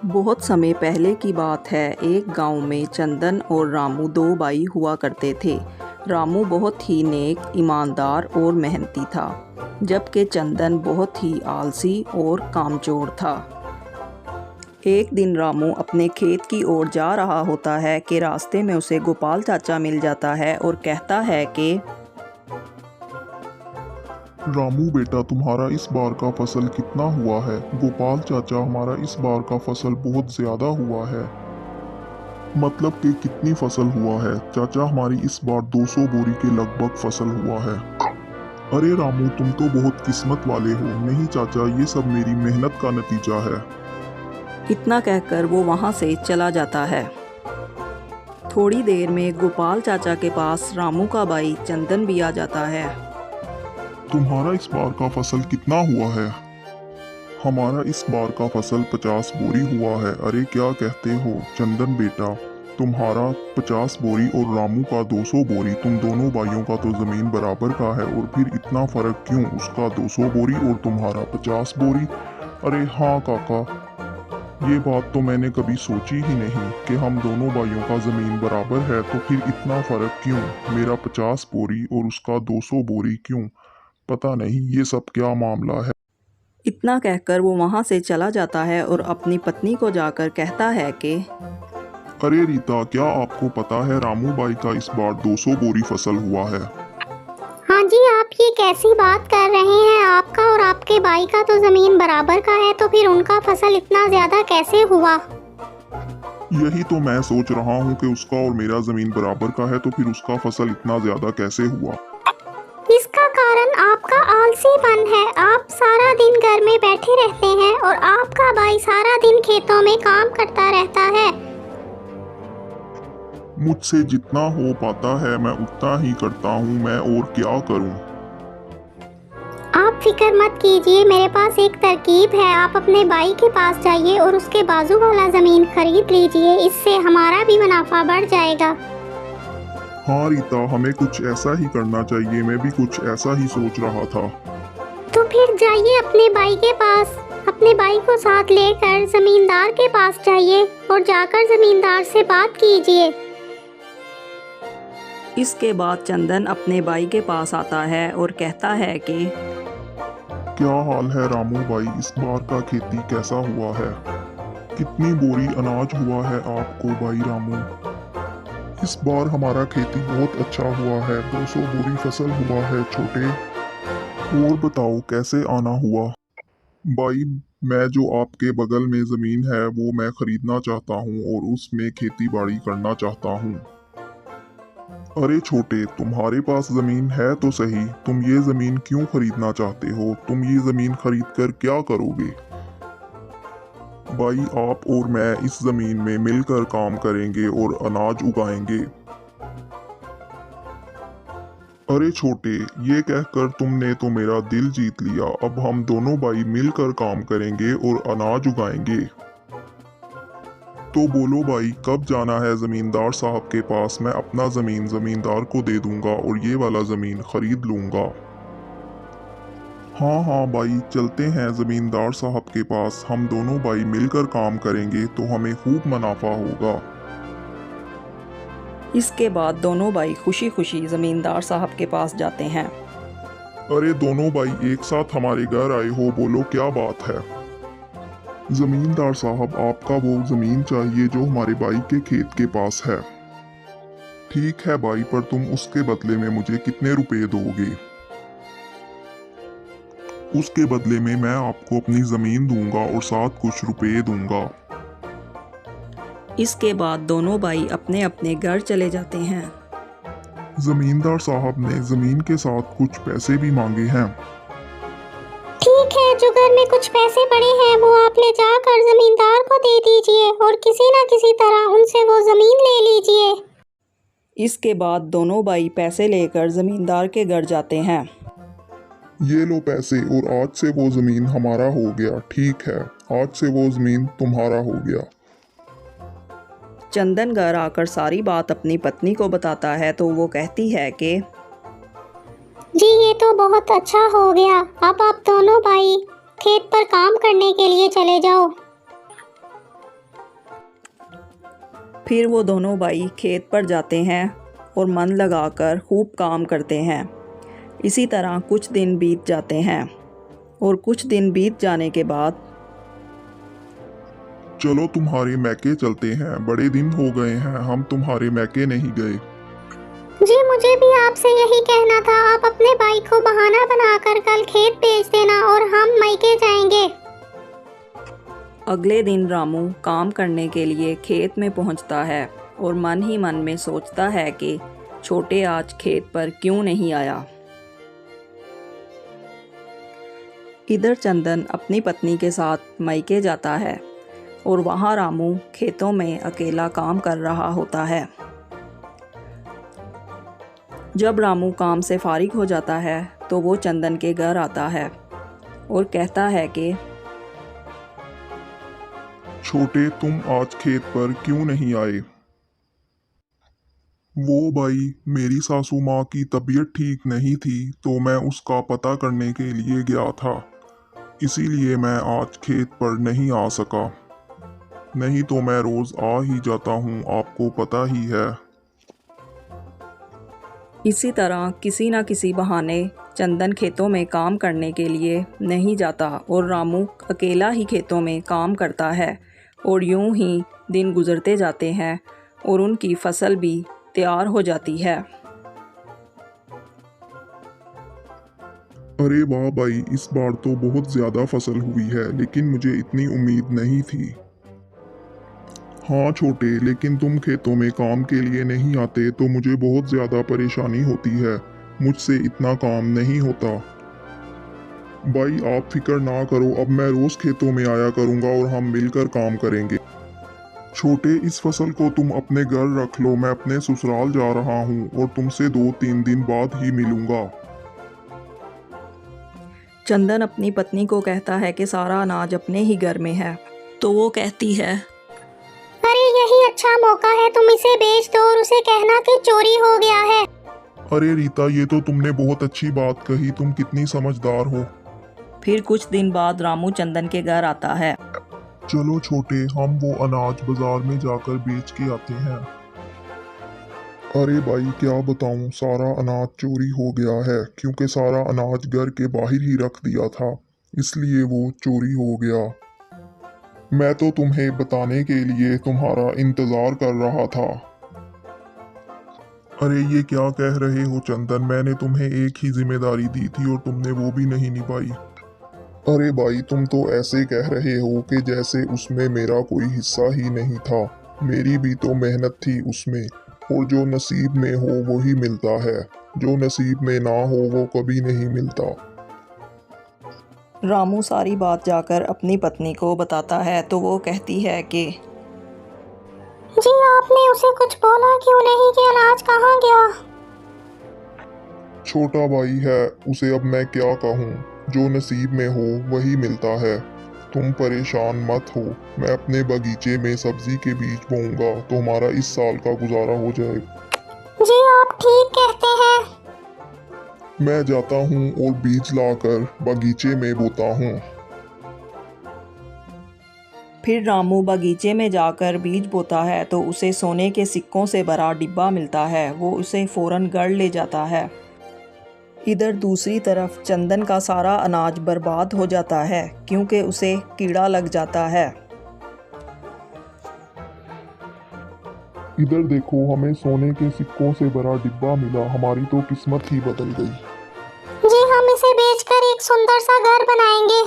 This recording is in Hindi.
बहुत समय पहले की बात है। एक गांव में चंदन और रामू दो भाई हुआ करते थे। रामू बहुत ही नेक, ईमानदार और मेहनती था, जबकि चंदन बहुत ही आलसी और कामचोर था। एक दिन रामू अपने खेत की ओर जा रहा होता है कि रास्ते में उसे गोपाल चाचा मिल जाता है और कहता है कि रामू बेटा, तुम्हारा इस बार का फसल कितना हुआ है? गोपाल चाचा, हमारा इस बार का फसल बहुत ज्यादा हुआ है। मतलब कि कितनी फसल हुआ है? चाचा, हमारी इस बार 200 बोरी के लगभग फसल हुआ है। अरे रामू, तुम तो बहुत किस्मत वाले हो। नहीं चाचा, ये सब मेरी मेहनत का नतीजा है। इतना कहकर वो वहाँ से चला जाता है। थोड़ी देर में गोपाल चाचा के पास रामू का भाई चंदन भी आ जाता है। तुम्हारा इस बार का फसल कितना हुआ है? हमारा इस बार का फसल 50 बोरी हुआ है। अरे क्या कहते हो चंदन बेटा, तुम्हारा 50 बोरी और रामू का 200 बोरी। तुम दोनों भाइयों का तो जमीन बराबर का है, और फिर इतना फर्क क्यों? उसका 200 बोरी और तुम्हारा 50 बोरी। अरे हाँ काका, ये बात तो मैंने कभी सोची ही नहीं कि हम दोनों भाइयों का जमीन बराबर है, तो फिर इतना फर्क क्यों? मेरा 50 बोरी और उसका 200 बोरी क्यों? पता नहीं ये सब क्या मामला है। इतना कहकर वो वहाँ से चला जाता है और अपनी पत्नी को जाकर कहता है कि अरे रीता, क्या आपको पता है रामू भाई का इस बार 200 बोरी फसल हुआ है? हाँ जी, आप ये कैसी बात कर रहे हैं? आपका और आपके भाई का तो जमीन बराबर का है, तो फिर उनका फसल इतना ज्यादा कैसे हुआ? यही तो मैं सोच रहा हूँ कि उसका और मेरा जमीन बराबर का है, तो फिर उसका फसल इतना ज्यादा कैसे हुआ? इसका कारण आपका आलसीपन है। आप सारा दिन घर में बैठे रहते हैं और आपका भाई सारा दिन खेतों में काम करता रहता है। मुझसे जितना हो पाता है मैं उतना ही करता हूँ, मैं और क्या करूँ? आप फिक्र मत कीजिए, मेरे पास एक तरकीब है। आप अपने भाई के पास जाइए और उसके बाजू वाला जमीन खरीद लीजिए, इससे हमारा भी मुनाफा बढ़ जाएगा। हाँ रीता, हमें कुछ ऐसा ही करना चाहिए। मैं भी कुछ ऐसा ही सोच रहा था। तो फिर जाइए अपने भाई के पास, अपने भाई को साथ लेकर जमींदार के पास जाइए और जाकर जमींदार से बात कीजिए। इसके बाद चंदन अपने भाई के पास आता है और कहता है कि क्या हाल है रामू भाई, इस बार का खेती कैसा हुआ है? कितनी बोरी अनाज हुआ है आपको भाई रामू? इस बार हमारा खेती बहुत अच्छा हुआ है, 200 बोरी फसल हुआ है छोटे। और बताओ कैसे आना हुआ? भाई, मैं जो आपके बगल में जमीन है वो मैं खरीदना चाहता हूँ और उसमें खेती बाड़ी करना चाहता हूँ। अरे छोटे, तुम्हारे पास जमीन है तो सही, तुम ये जमीन क्यों खरीदना चाहते हो? तुम ये जमीन खरीद कर क्या करोगे? भाई, आप और मैं इस जमीन में मिलकर काम करेंगे और अनाज उगाएंगे। अरे छोटे, ये कहकर तुमने तो मेरा दिल जीत लिया। अब हम दोनों भाई मिलकर काम करेंगे और अनाज उगाएंगे। तो बोलो भाई, कब जाना है जमींदार साहब के पास? मैं अपना जमीन जमींदार को दे दूंगा और ये वाला जमीन खरीद लूंगा। हाँ हाँ भाई, चलते हैं जमींदार साहब के पास। हम दोनों भाई मिलकर काम करेंगे तो हमें खूब मुनाफा होगा। इसके बाद दोनों भाई खुशी खुशी जमींदार साहब के पास जाते हैं। अरे दोनों भाई एक साथ हमारे घर आए हो, बोलो क्या बात है? जमींदार साहब, आपका वो जमीन चाहिए जो हमारे भाई के खेत के पास है। ठीक है भाई, पर तुम उसके बदले में मुझे कितने रुपए दोगे? उसके बदले में मैं आपको अपनी जमीन दूंगा और साथ कुछ रुपए दूंगा। इसके बाद दोनों भाई अपने अपने घर चले जाते हैं। जमींदार साहब ने जमीन के साथ कुछ पैसे भी मांगे हैं। ठीक है, जो घर में कुछ पैसे पड़े हैं वो आप ले जाकर जमींदार को दे दीजिए और किसी न किसी तरह उनसे वो जमीन ले लीजिए। इसके बाद दोनों भाई पैसे लेकर जमींदार के घर जाते हैं। ये लो पैसे, और आज से वो जमीन हमारा हो गया। ठीक है, आज से वो जमीन तुम्हारा हो गया। चंदन घर आकर सारी बात अपनी पत्नी को बताता है तो वो कहती है कि जी, ये तो बहुत अच्छा हो गया। अब आप दोनों भाई खेत पर काम करने के लिए चले जाओ। फिर वो दोनों भाई खेत पर जाते हैं और मन लगाकर खूब काम करते हैं। इसी तरह कुछ दिन बीत जाते हैं और कुछ दिन बीत जाने के बाद चलो तुम्हारे मैके चलते हैं, बड़े दिन हो गए हैं हम तुम्हारे मैके नहीं गए। जी मुझे भी आपसे यही कहना था, आप अपने भाई को बहाना बनाकर कल खेत भेज देना और हम मायके जाएंगे। अगले दिन रामू काम करने के लिए खेत में पहुंचता है और मन ही मन में सोचता है कि छोटे आज खेत पर क्यों नहीं आया। इधर चंदन अपनी पत्नी के साथ मायके जाता है और वहाँ रामू खेतों में अकेला काम कर रहा होता है। जब रामू काम से फारिग हो जाता है तो वो चंदन के घर आता है और कहता है कि छोटे तुम आज खेत पर क्यों नहीं आए? वो भाई मेरी सासू माँ की तबीयत ठीक नहीं थी तो मैं उसका पता करने के लिए गया था, इसीलिए मैं आज खेत पर नहीं आ सका, नहीं तो मैं रोज आ ही जाता हूँ, आपको पता ही है। इसी तरह किसी न किसी बहाने चंदन खेतों में काम करने के लिए नहीं जाता और रामू अकेला ही खेतों में काम करता है और यूं ही दिन गुजरते जाते हैं और उनकी फसल भी तैयार हो जाती है। अरे वाह भाई, इस बार तो बहुत ज्यादा फसल हुई है, लेकिन मुझे इतनी उम्मीद नहीं थी। हाँ छोटे, लेकिन तुम खेतों में काम के लिए नहीं आते तो मुझे बहुत ज्यादा परेशानी होती है, मुझसे इतना काम नहीं होता। भाई आप फिक्र ना करो, अब मैं रोज खेतों में आया करूंगा और हम मिलकर काम करेंगे। छोटे, इस फसल को तुम अपने घर रख लो, मैं अपने ससुराल जा रहा हूँ और तुमसे 2-3 दिन बाद ही मिलूंगा। चंदन अपनी पत्नी को कहता है कि सारा अनाज अपने ही घर में है, तो वो कहती है अरे यही अच्छा मौका है, तुम इसे बेच दो और उसे कहना कि चोरी हो गया है। अरे रीता, ये तो तुमने बहुत अच्छी बात कही, तुम कितनी समझदार हो। फिर कुछ दिन बाद रामू चंदन के घर आता है। चलो छोटे, हम वो अनाज बाजार में जाकर बेच के आते हैं। अरे भाई क्या बताऊं, सारा अनाज चोरी हो गया है, क्योंकि सारा अनाज घर के बाहर ही रख दिया था, इसलिए वो चोरी हो गया। मैं तो तुम्हें बताने के लिए तुम्हारा इंतजार कर रहा था। अरे ये क्या कह रहे हो चंदन, मैंने तुम्हें एक ही जिम्मेदारी दी थी और तुमने वो भी नहीं निभाई। अरे भाई तुम तो ऐसे कह रहे हो कि जैसे उसमें मेरा कोई हिस्सा ही नहीं था, मेरी भी तो मेहनत थी उसमें, और जो नसीब में हो वही मिलता है, जो नसीब में ना हो वो कभी नहीं मिलता। रामू सारी बात जाकर अपनी पत्नी को बताता है तो वो कहती है कि जी आपने उसे कुछ बोला क्यों नहीं कि अनाज कहाँ गया? छोटा भाई है, उसे अब मैं क्या कहूँ, जो नसीब में हो वही मिलता है। तुम परेशान मत हो, मैं अपने बगीचे में सब्जी के बीज बोऊंगा तो हमारा इस साल का गुजारा हो जाए। जी आप ठीक कहते हैं। मैं जाता हूँ और बीज लाकर बगीचे में बोता हूँ। फिर रामू बगीचे में जाकर बीज बोता है तो उसे सोने के सिक्कों से भरा डिब्बा मिलता है, वो उसे फौरन घर ले जाता है। इधर दूसरी तरफ चंदन का सारा अनाज बर्बाद हो जाता है क्योंकि उसे कीड़ा लग जाता है। इधर देखो, हमें सोने के सिक्कों से भरा डिब्बा मिला, हमारी तो किस्मत ही बदल गई। जी हम इसे बेचकर एक सुंदर सा घर बनाएंगे।